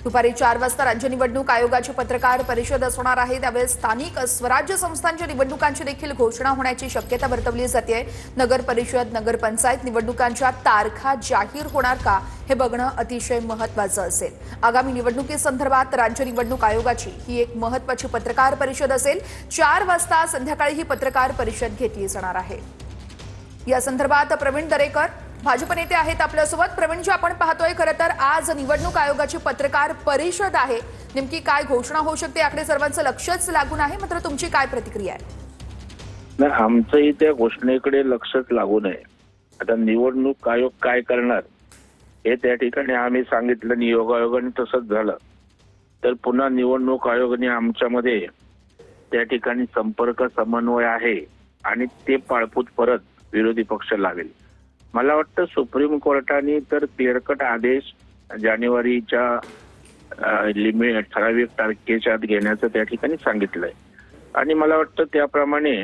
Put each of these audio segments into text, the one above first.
दुपारी 4 वाजता राज्य निवडणूक आयोगाची पत्रकार परिषद असणार आहे। त्यावेळेस स्थानिक स्वराज्य संस्थांच्या निवडणुकांची देखील घोषणा होण्याची शक्यता वर्तवली जाते। नगर परिषद, नगरपंचायत निवडणुकांच्या तारखा जाहीर होणार का हे बघणं अतिशय महत्त्वाचं असेल। आगामी निवडणुकीसंदर्भात राज्य निवडणूक आयोगाची ही एक महत्त्वाची पत्रकार परिषद असेल। 4 वाजता संध्याकाळी ही पत्रकार परिषद घेतली जाणार आहे। या संदर्भात प्रवीण दरेकर भाजप नेते आहेत आपल्यासोबत। प्रवीणजी, आपण पाहतोय खरं तर आज निवडणूक आयोगाची पत्रकार परिषद आहे। नेमकी काय घोषणा होऊ शकते याकडे सर्वांचं लक्षच लागून आहे, मात्र तुमची काय प्रतिक्रिया आहे? नाही, आमचंही त्या घोषणेकडे लक्षच लागून आहे। आता निवडणूक आयोग काय करणार हे त्या ठिकाणी आम्ही सांगितलं, नियोग आयोगाने तसंच झालं तर पुन्हा निवडणूक आयोगाने आमच्यामध्ये त्या ठिकाणी संपर्क समन्वय आहे आणि ते पाळपूत परत विरोधी पक्ष लावेल। मला वाटतं सुप्रीम कोर्टाने तर क्लिअर कट आदेश जानेवारीच्या लिमिट ठराविक तारखेच्या आत घेण्याचं त्या ठिकाणी सांगितलंय आणि मला वाटतं त्याप्रमाणे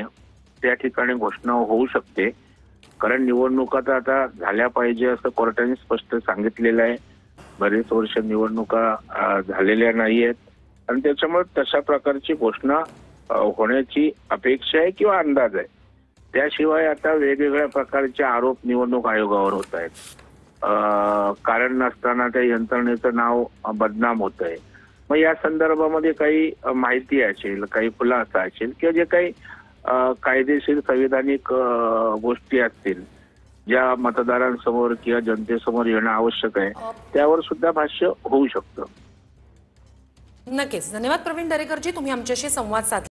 त्या ठिकाणी घोषणा होऊ शकते। कारण निवडणुका तर आता झाल्या पाहिजे असं कोर्टाने स्पष्ट सांगितलेलं आहे। बरेच वर्ष निवडणुका झालेल्या नाहीयेत आणि त्याच्यामुळे तशा प्रकारची घोषणा होण्याची अपेक्षा आहे किंवा अंदाज आहे। त्याशिवाय आता वेगवेगळ्या प्रकारचे आरोप निवडणूक आयोगावर होत आहेत। कारण नसताना त्या यंत्रणेचं नाव बदनाम होत आहे। मग या संदर्भामध्ये काही माहिती असेल, काही खुलासा असेल किंवा जे काही कायदेशीर संविधानिक गोष्टी असतील ज्या मतदारांसमोर किंवा जनतेसमोर येणं आवश्यक आहे त्यावर सुद्धा भाष्य होऊ शकतं। नक्कीच। धन्यवाद प्रवीण दरेकरजी, तुम्ही आमच्याशी संवाद साधला।